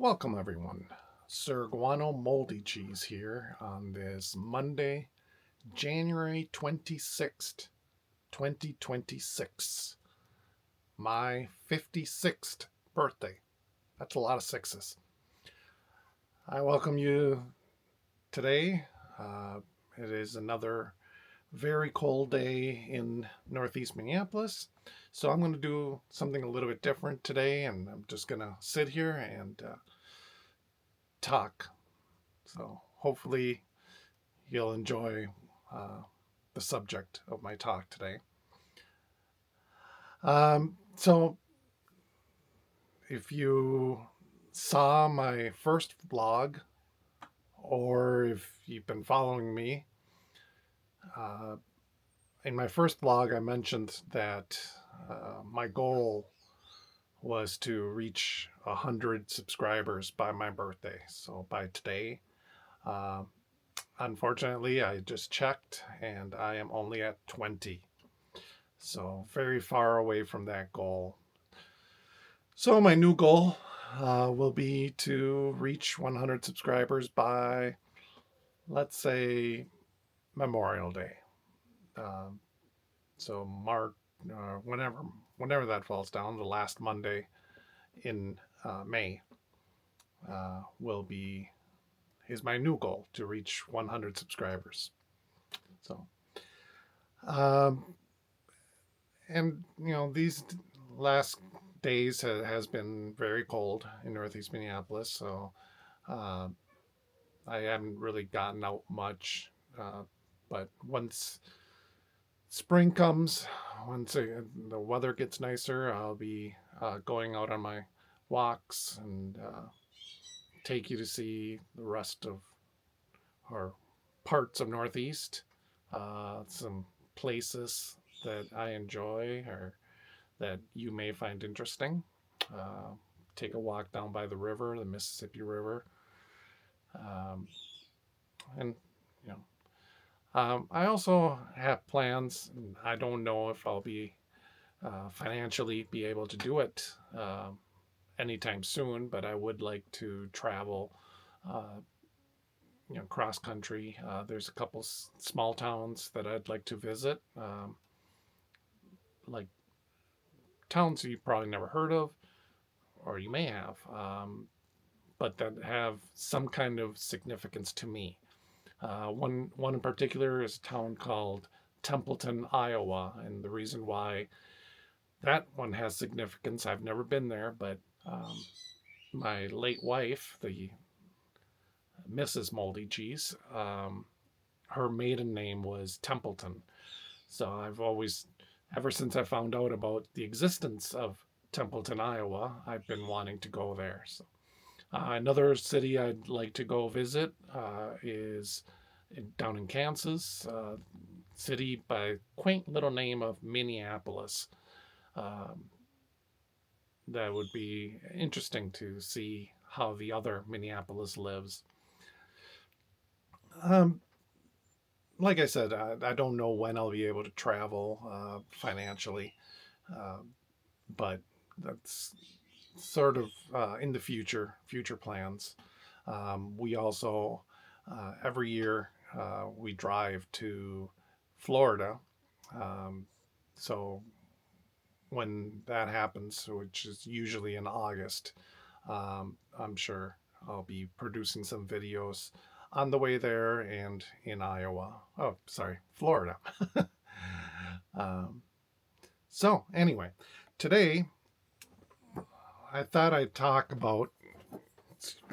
Welcome, everyone. Sir Guano Moldy Cheese here on this Monday, January 26th, 2026. My 56th birthday. That's a lot of sixes. I welcome you today. It is another very cold day in Northeast Minneapolis. So I'm going to do something a little bit different today, and I'm just going to sit here and talk. So hopefully you'll enjoy uh, the subject of my talk today. So if you saw my first vlog, or if you've been following me, uh, in my first vlog I mentioned that my goal was to reach 100 subscribers by my birthday. So by today, uh, unfortunately, I just checked and I am only at 20. So very far away from that goal. So my new goal will be to reach 100 subscribers by, let's say, Memorial Day. Um, so March, whenever that falls down, the last Monday in May will be is my new goal to reach 100 subscribers. So, um, and these last days has been very cold in Northeast Minneapolis, so uh, I haven't really gotten out much. But once spring comes, once the weather gets nicer, I'll be going out on my walks and take you to see the rest of or parts of Northeast, some places that I enjoy or that you may find interesting. Uh, Take a walk down by the river, the Mississippi River, um, and you know. I also have plans. I don't know if I'll be financially be able to do it anytime soon, but I would like to travel uh, cross country. There's a couple small towns that I'd like to visit, like towns you probably never heard of, or you may have, but that have some kind of significance to me. One in particular is a town called Templeton, Iowa, and the reason why that one has significance, I've never been there, but my late wife, the Mrs. Moldy Cheese, her maiden name was Templeton. So I've always, ever since I found out about the existence of Templeton, Iowa, I've been wanting to go there. So another city I'd like to go visit is down in Kansas, city by quaint little name of Minneapolis. Um, that would be interesting to see how the other Minneapolis lives. Um, like I said, I don't know when I'll be able to travel financially, uh, but that's sort of in the future plans. We also, every year, we drive to Florida. Um, so when that happens, which is usually in August, I'm sure I'll be producing some videos on the way there and in Iowa. Oh, sorry, Florida. um, so, anyway, today I thought I'd talk about,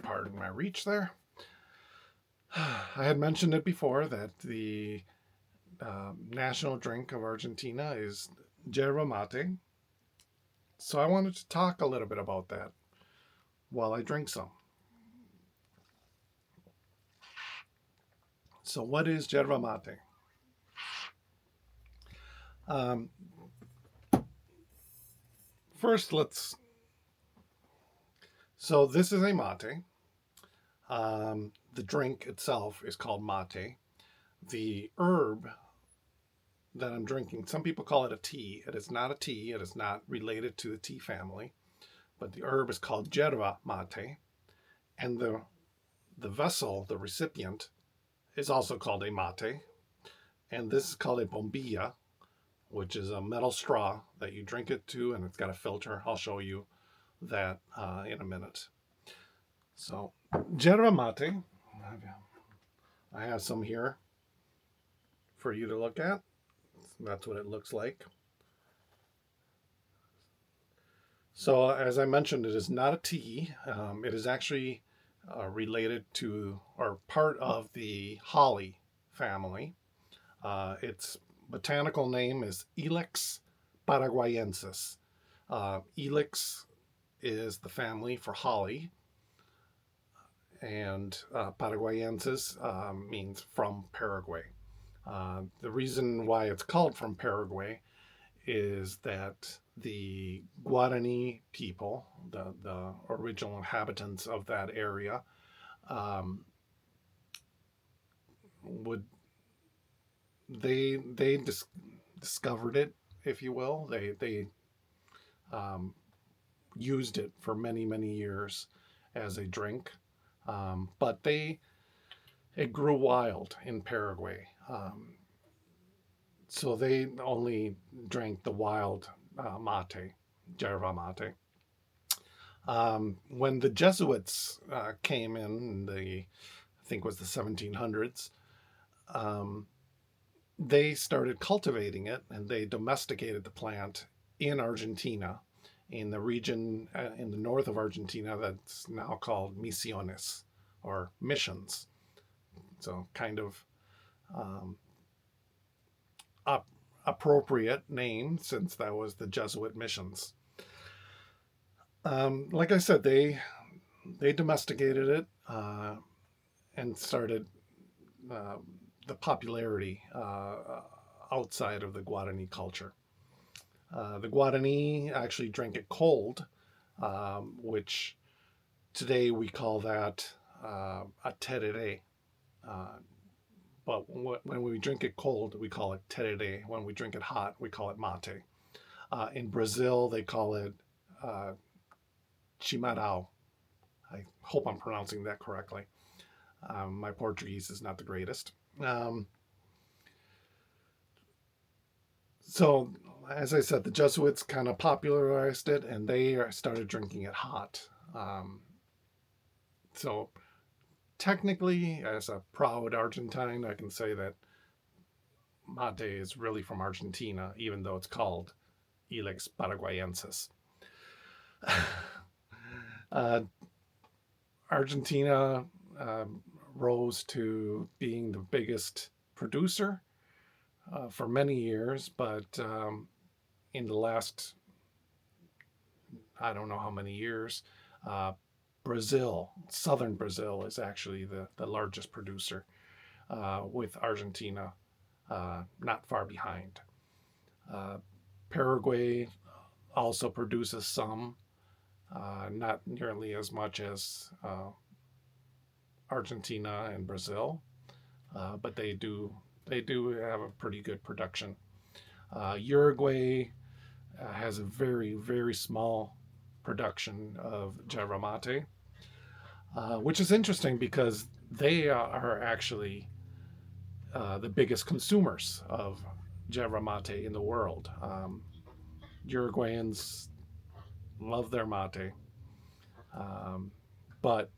pardon my reach there. I had mentioned it before that the national drink of Argentina is yerba mate. So I wanted to talk a little bit about that while I drink some. So, what is yerba mate? Um, First, so this is a mate. The drink itself is called mate. The herb that I'm drinking, some people call it a tea. It is not a tea. It is not related to the tea family. But the herb is called yerba mate. And the vessel, the recipient, is also called a mate. And this is called a bombilla, which is a metal straw that you drink it to, and it's got a filter. I'll show you that in a minute. So, yerba mate, I have some here for you to look at. That's what it looks like. So, as I mentioned, it is not a tea. It is actually related to or part of the holly family. Its botanical name is Ilex paraguayensis. Ilex is the family for holly, and paraguayensis means from Paraguay. The reason why it's called from Paraguay is that the Guarani people, the original inhabitants of that area, um, would they discovered it, if you will. They um, used it for many years as a drink, but it grew wild in Paraguay. So they only drank the wild mate, yerba mate. When the Jesuits came in I think it was the 1700s, they started cultivating it and they domesticated the plant in Argentina, in the region in the north of Argentina that's now called Misiones or missions. So kind of um, appropriate name since that was the Jesuit missions. Like I said, they domesticated it and started uh, the popularity outside of the Guarani culture. The Guarani actually drank it cold, which today we call that a tereré. Uh, but when we drink it cold, we call it tereré. When we drink it hot, we call it mate. In Brazil, they call it uh, chimarrão. I hope I'm pronouncing that correctly. My Portuguese is not the greatest. Um, so, as I said, the Jesuits kind of popularized it, and they started drinking it hot. So, technically, as a proud Argentine, I can say that mate is really from Argentina, even though it's called Ilex paraguayensis. uh, Argentina rose to being the biggest producer for many years, but in the last, I don't know how many years, Brazil, southern Brazil, is actually the largest producer, with Argentina not far behind. Paraguay also produces some, not nearly as much as Argentina and Brazil, but they do have a pretty good production. Uruguay has a very small production of yerba mate, which is interesting because they are actually the biggest consumers of yerba mate in the world. Uruguayans love their mate, but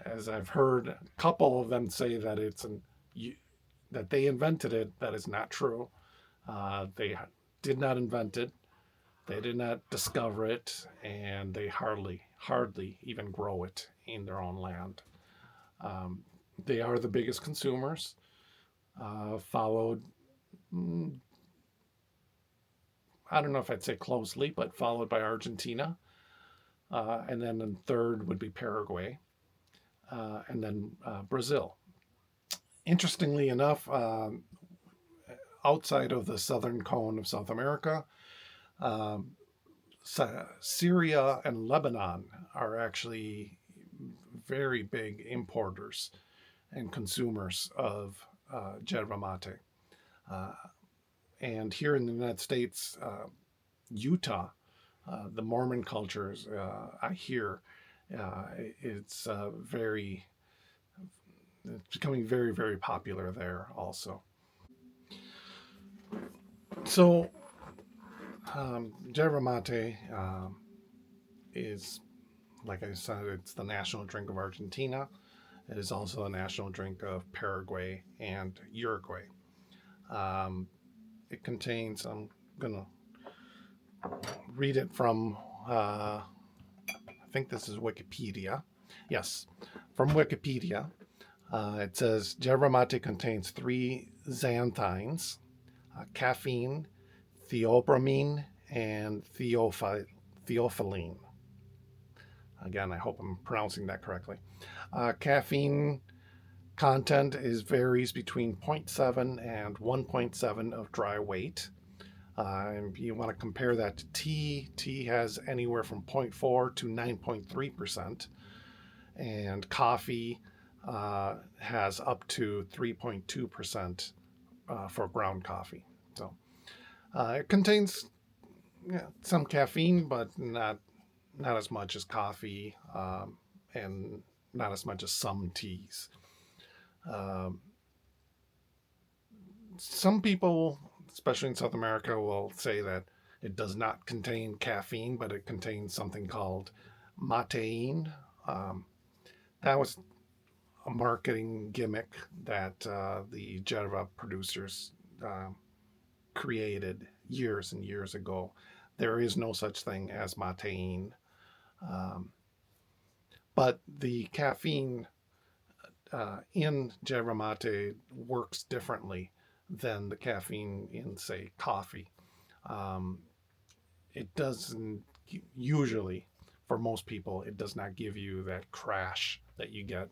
as I've heard a couple of them say that that they invented it, that is not true. They did not invent it. They did not discover it, and they hardly even grow it in their own land. Um, they are the biggest consumers, followed, mm, I don't know if I'd say closely, but followed by Argentina. And then in third would be Paraguay, and then Brazil. Interestingly enough, outside of the southern cone of South America, um, Syria and Lebanon are actually very big importers and consumers of yerba mate. Uh, and here in the United States, Utah, the Mormon cultures, I hear, It's it's becoming very, very popular there also. So, yerba mate is, like I said, it's the national drink of Argentina. It is also a national drink of Paraguay and Uruguay. Um, it contains, I'm going to read it from, I think this is Wikipedia. Yes, from Wikipedia. It says yerba mate contains three xanthines: caffeine, theobromine, and theophylline. Again, I hope I'm pronouncing that correctly. Caffeine content is varies between zero point 0.7 and 1.7 of dry weight. If you want to compare that to tea, tea has anywhere from 0.4 to 9.3%, and coffee has up to 3.2% for ground coffee. So it contains, yeah, some caffeine, but not as much as coffee, and not as much as some teas. Um, some people, especially in South America, will say that it does not contain caffeine, but it contains something called matein. Um, that was a marketing gimmick that the Yerba producers uh, created years and years ago. There is no such thing as matein, um, but the caffeine in yerba mate works differently than the caffeine in, say, coffee. Um, it doesn't usually, for most people, it does not give you that crash that you get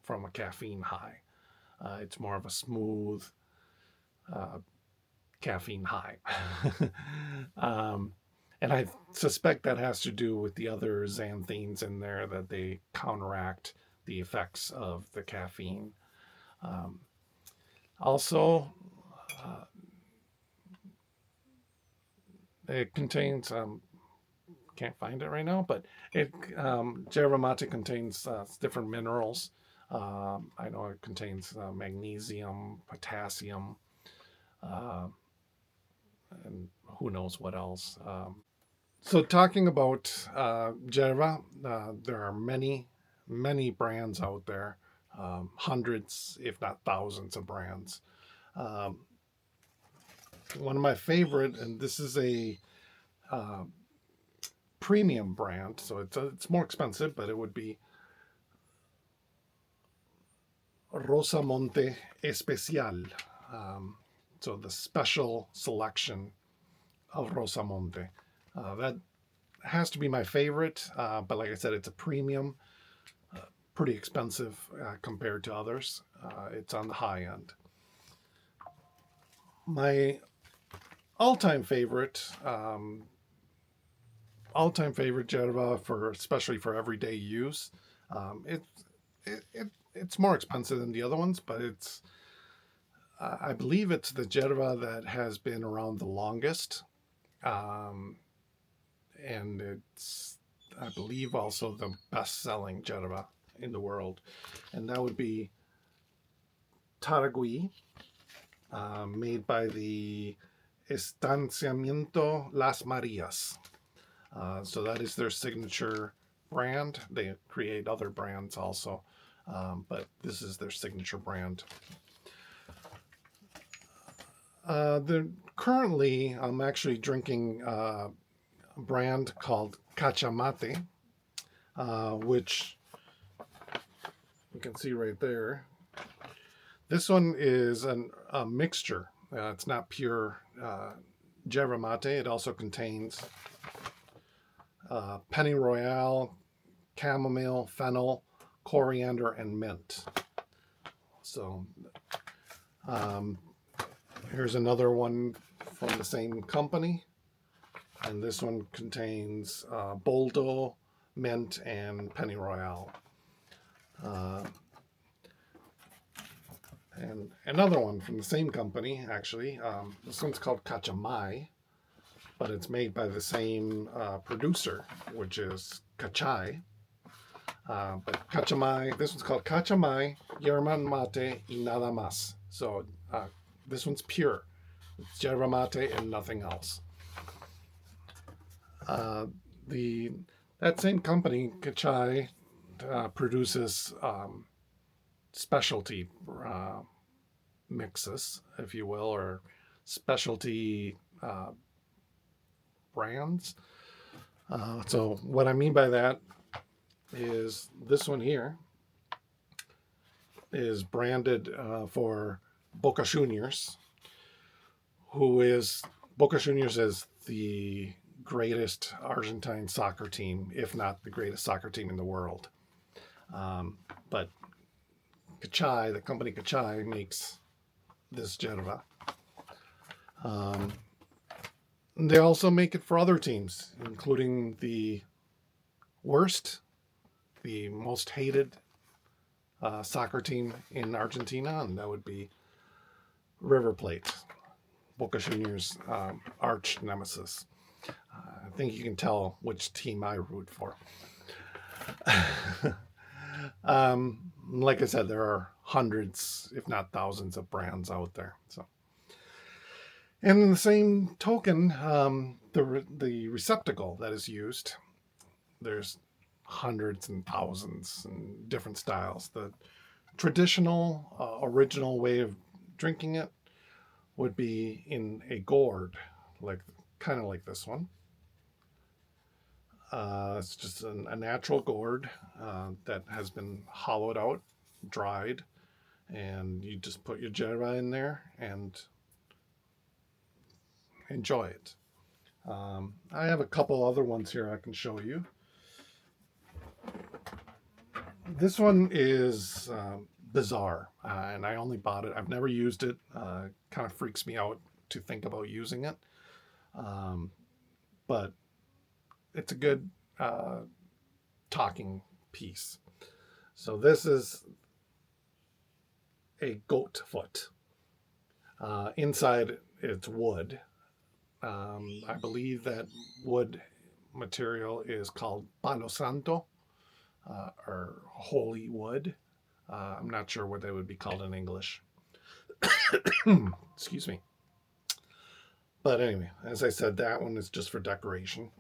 from a caffeine high. It's more of a smooth uh, caffeine high. um, and I suspect that has to do with the other xanthines in there that they counteract the effects of the caffeine. Um, Also, uh, it contains, can't find it right now, but it yerba mate contains different minerals. I know it contains magnesium, potassium, uh, and who knows what else. So, talking about yerba, there are many, many brands out there, hundreds, if not thousands, of brands. Um, One of my favorite, and this is a uh, premium brand, so it's more expensive, but it would be Rosamonte Especial. Um, so the special selection of Rosamonte. That has to be my favorite, but like I said, it's a premium, pretty expensive compared to others. It's on the high end. My all-time favorite, all-time favorite Yerba, for especially for everyday use. It's more expensive than the other ones, but it's I believe it's the Yerba that has been around the longest, um, and it's I believe also the best-selling Yerba in the world, and that would be Taragui, made by the Estanciamiento Las Marias. So that is their signature brand. They create other brands also, but this is their signature brand. Currently, I'm actually drinking a brand called Cachamate, which you can see right there. This one is a mixture. It's not pure yerba mate. It also contains penny royale, chamomile, fennel, coriander, and mint. So um, here's another one from the same company, and this one contains boldo, mint, and penny royale. Uh, and another one from the same company, actually. This one's called Cachamay, but it's made by the same producer, which is Cachai. But Cachamay, this one's called Cachamay, Yerba Mate y Nada Más. So this one's pure. It's yerba mate and nothing else. The That same company, Cachai, produces specialty mixes, if you will, or specialty brands. So what I mean by that is this one here is branded for Boca Juniors, Boca Juniors is the greatest Argentine soccer team, if not the greatest soccer team in the world. But Cachai, the company Cachai, makes this yerba. They also make it for other teams, including the worst, the most hated soccer team in Argentina, and that would be River Plate, Boca Juniors' arch nemesis. I think you can tell which team I root for. Like I said, there are hundreds, if not thousands, of brands out there. So, and in the same token, the receptacle that is used, there's hundreds and thousands and different styles. The traditional, original way of drinking it would be in a gourd, kind of like this one. It's just a natural gourd that has been hollowed out, dried, and you just put your yerba in there and enjoy it. I have a couple other ones here I can show you. This one is bizarre, and I only bought it. I've never used it. Kind of freaks me out to think about using it. But it's a good talking piece. So this is a goat foot. Inside it's wood. I believe that wood material is called palo santo, or holy wood. I'm not sure what that would be called in English. Excuse me. But anyway, as I said, that one is just for decoration.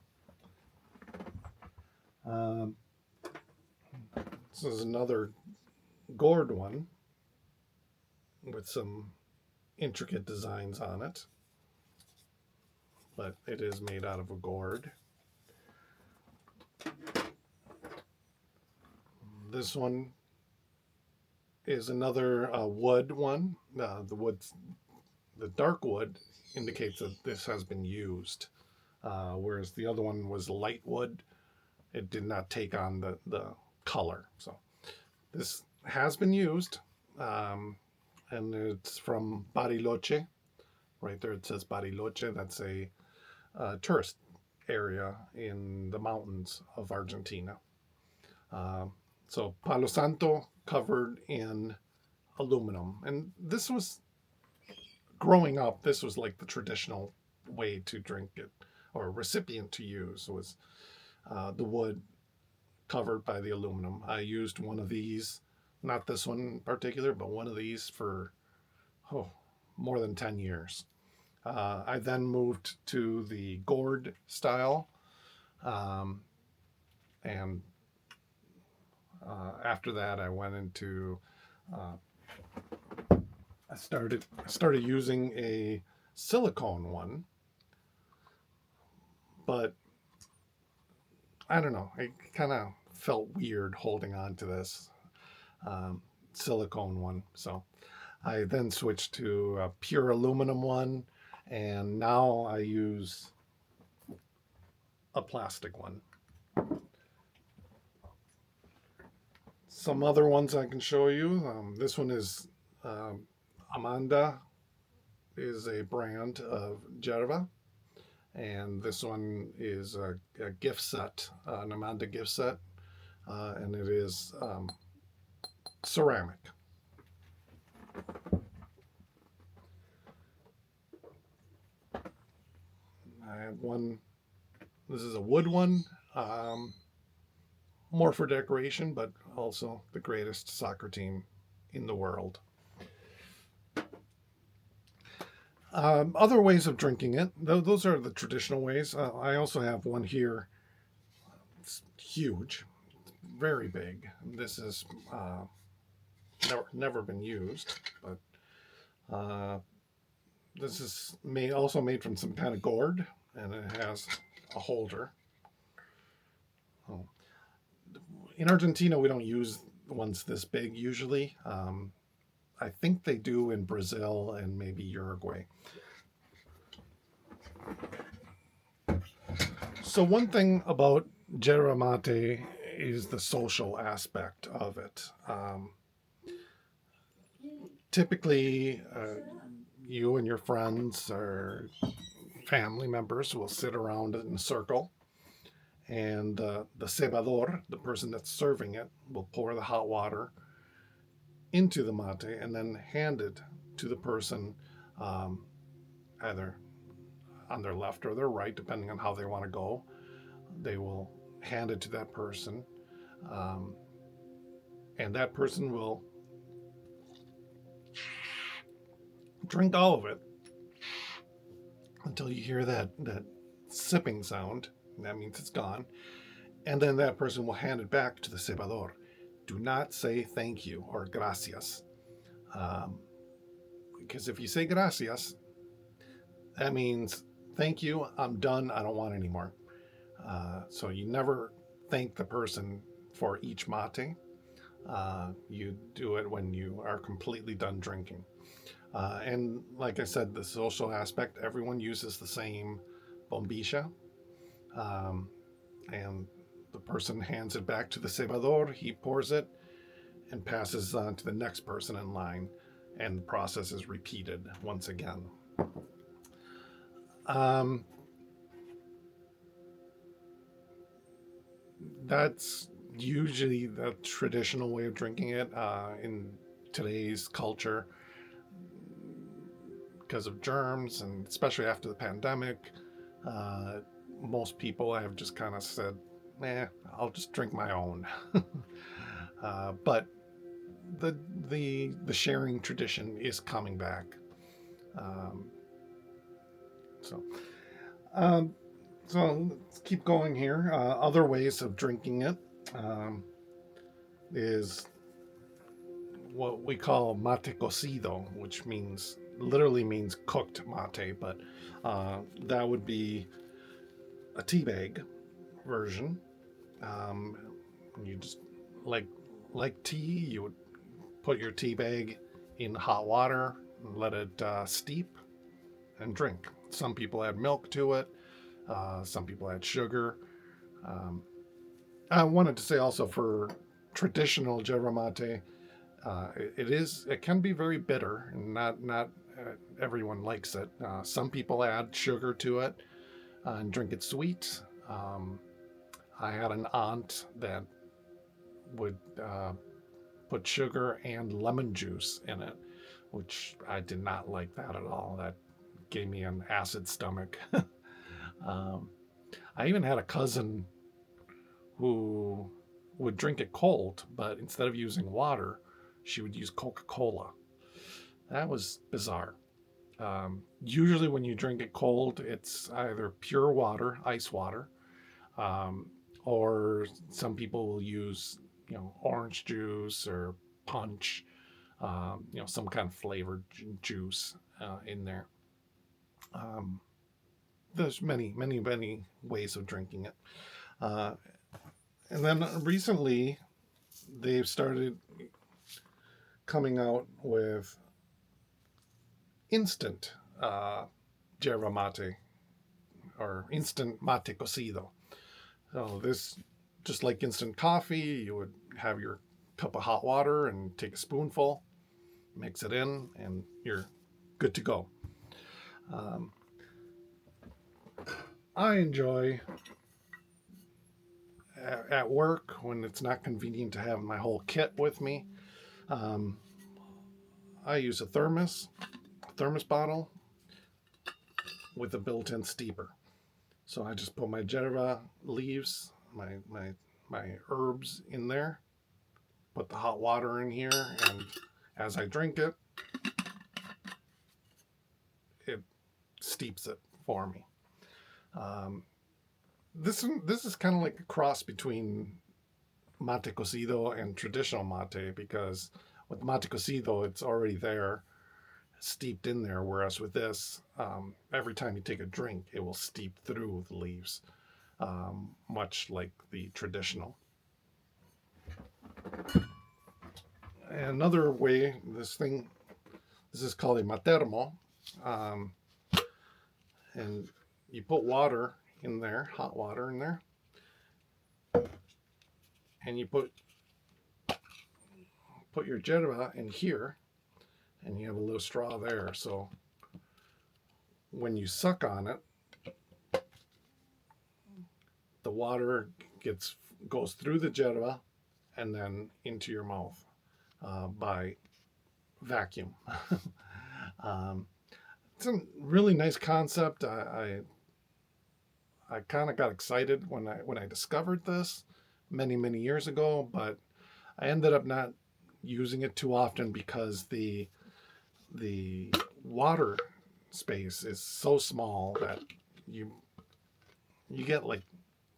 This is another gourd one with some intricate designs on it, but it is made out of a gourd. This one is another wood one. The dark wood indicates that this has been used, whereas the other one was light wood. It did not take on the color. So this has been used, and it's from Bariloche. Right there it says Bariloche. That's a tourist area in the mountains of Argentina. So Palo Santo covered in aluminum. And this was, growing up, this was like the traditional way to drink it, or recipient to use, was the wood covered by the aluminum. I used one of these, not this one in particular, but one of these for more than 10 years. I then moved to the gourd style, and after that I went into I started using a silicone one, but I don't know, I kind of felt weird holding on to this silicone one, so I then switched to a pure aluminum one, and now I use a plastic one. Some other ones I can show you. This one is Amanda, is a brand of yerba, and this one is a gift set, an Amanda gift set, and it is ceramic. I have one. This is a wood one, more for decoration, but also the greatest soccer team in the world. Other ways of drinking it, those are the traditional ways. I also have one here. It's huge, very big. This is never been used, but this is also made from some kind of gourd, and it has a holder. Oh. In Argentina, we don't use ones this big usually. I think they do in Brazil and maybe Uruguay. So one thing about yerba mate is the social aspect of it. Typically, you and your friends or family members will sit around in a circle, and the cebador, the person that's serving it, will pour the hot water into the mate and then hand it to the person either on their left or their right, depending on how they want to go. They will hand it to that person, and that person will drink all of it until you hear that sipping sound. That means it's gone. And then that person will hand it back to the cebador. Do not say thank you or gracias. Because if you say gracias, that means thank you, I'm done, I don't want any more. So you never thank the person for each mate. You do it when you are completely done drinking. And like I said, the social aspect, everyone uses the same bombilla. And the person hands it back to the cebador, he pours it and passes on to the next person in line, and the process is repeated once again. That's usually the traditional way of drinking it in today's culture. Because of germs, and especially after the pandemic, most people have just kind of said, I'll just drink my own. But the sharing tradition is coming back. So let's keep going here. Other ways of drinking it is what we call mate cocido, which literally means cooked mate, but that would be a tea bag version. You just like tea, you would put your tea bag in hot water, let it steep, and drink. Some people add milk to it. Some people add sugar. I wanted to say also, for traditional yerba mate, it can be very bitter, and not everyone likes it. Some people add sugar to it and drink it sweet. I had an aunt that would put sugar and lemon juice in it, which I did not like that at all. That gave me an acid stomach. I even had a cousin who would drink it cold, but instead of using water, she would use Coca-Cola. That was bizarre. Usually when you drink it cold, it's either pure water, ice water, or some people will use, orange juice or punch, some kind of flavored juice in there. There's many ways of drinking it. And then recently, they've started coming out with instant yerba mate, or instant mate cocido. So this, just like instant coffee, you would have your cup of hot water and take a spoonful, mix it in, and you're good to go. I enjoy at work, when it's not convenient to have my whole kit with me, I use a thermos bottle with a built-in steeper. So I just put my yerba leaves, my herbs in there, put the hot water in here, and as I drink it, it steeps it for me. Um, this is kind of like a cross between mate cocido and traditional mate, because with mate cocido it's already there, steeped in there, whereas with this, every time you take a drink it will steep through the leaves, much like the traditional. And another way, this is called a matermo, um, and you put water in there, hot water in there, and you put your yerba in here, and you have a little straw there. So when you suck on it, the water goes through the yerba and then into your mouth by vacuum. um, it's a really nice concept. I kind of got excited when I discovered this many years ago, but I ended up not using it too often because the water space is so small that you get like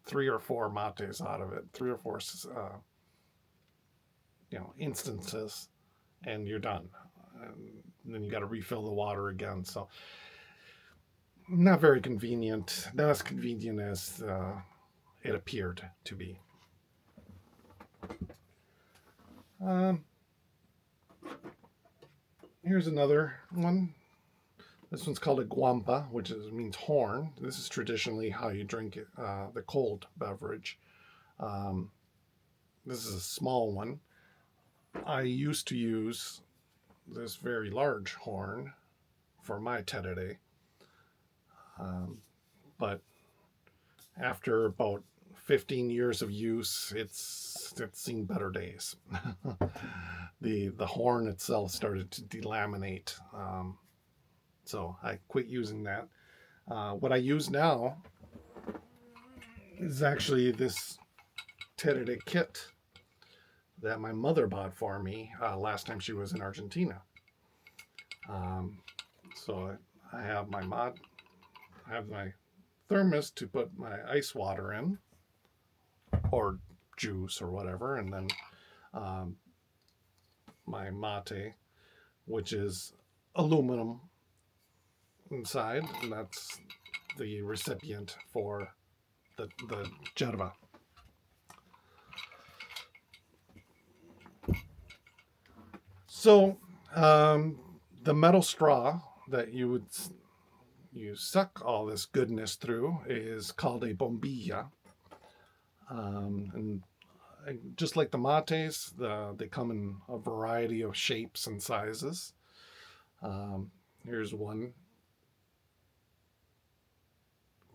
3 or 4 mates out of it, 3 or 4 instances, and you're done. And then you got to refill the water again. So not very convenient. Not as convenient as it appeared to be. Here's another one. This one's called a guampa, which means horn. This is traditionally how you drink it, the cold beverage. This is a small one. I used to use this very large horn for my terere, but after about 15 years of use, it's seen better days. The horn itself started to delaminate, so I quit using that. What I use now is actually this terere kit that my mother bought for me last time she was in Argentina. So I have my thermos to put my ice water in, or juice or whatever, and then my mate, which is aluminum inside, and that's the recipient for the yerba. So the metal straw that you suck all this goodness through is called a bombilla. And just like the mates, they come in a variety of shapes and sizes. Here's one.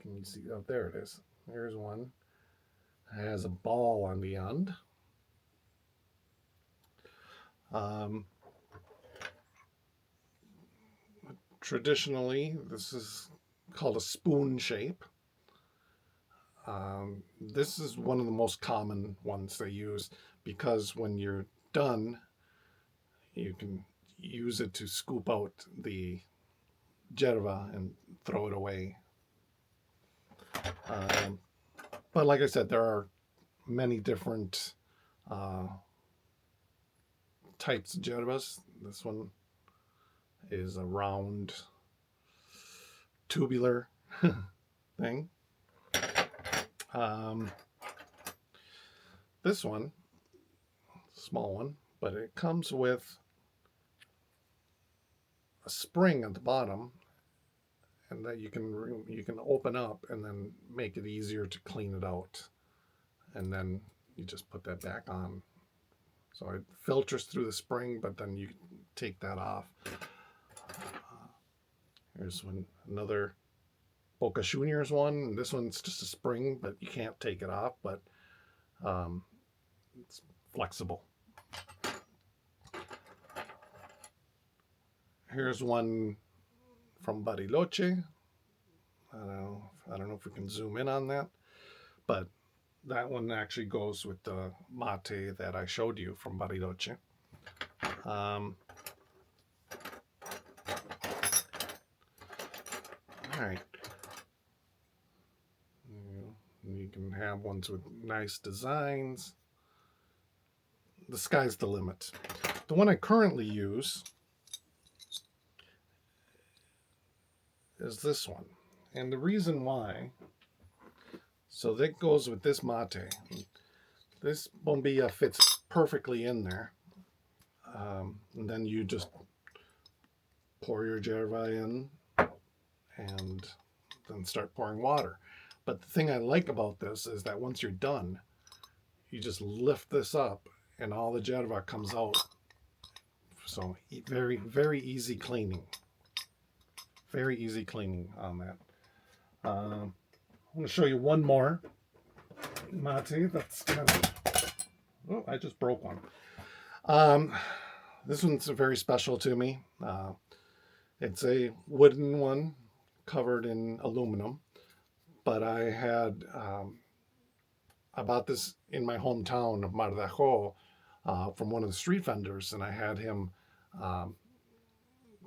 Can you see? Oh, there it is. Here's one. It has a ball on the end. Traditionally, this is called a spoon shape. This is one of the most common ones they use, because when you're done, you can use it to scoop out the yerba and throw it away. But like I said, there are many different types of yerbas. This one is a round, tubular thing. This one, small one, but it comes with a spring at the bottom, and that you can open up and then make it easier to clean it out, and then you just put that back on. So it filters through the spring, but then you take that off. Here's another Boca Juniors one. This one's just a spring, but you can't take it off, but it's flexible. Here's one from Bariloche. I don't know if we can zoom in on that, but that one actually goes with the mate that I showed you from Bariloche. Um, all right. You can have ones with nice designs. The sky's the limit. The one I currently use is this one. And the reason why, so that goes with this mate. This bombilla fits perfectly in there. And then you just pour your yerba in and then start pouring water. But the thing I like about this is that once you're done, you just lift this up and all the yerba comes out. So very, very easy cleaning. Very easy cleaning on that. I'm going to show you one more mate that's kind of, oh, I just broke one. This one's very special to me. It's a wooden one covered in aluminum, but I bought this in my hometown of Mar de Ajo from one of the street vendors, and I had him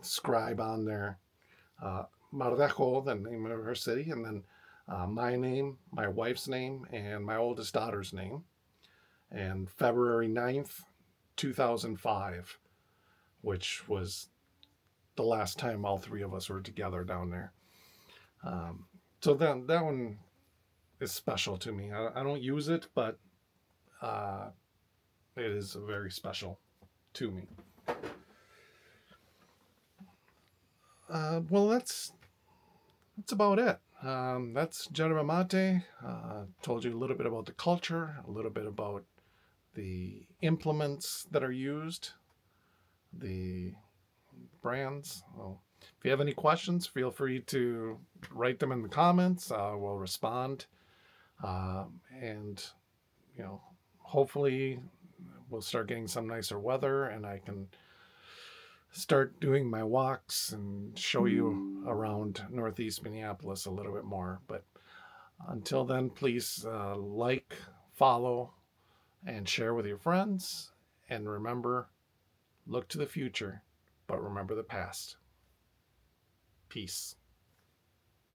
scribe on there Mar de Ajo, the name of her city, and then my name, my wife's name, and my oldest daughter's name. And February 9th, 2005, which was the last time all three of us were together down there. So that one is special to me. I don't use it, but it is very special to me. Well, that's about it. That's yerba mate. Told you a little bit about the culture, a little bit about the implements that are used, the brands. Well, if you have any questions, feel free to write them in the comments. We'll respond. And, you know, hopefully we'll start getting some nicer weather and I can start doing my walks and show you around Northeast Minneapolis a little bit more. But until then, please like, follow, and share with your friends. And remember, look to the future, but remember the past. Peace.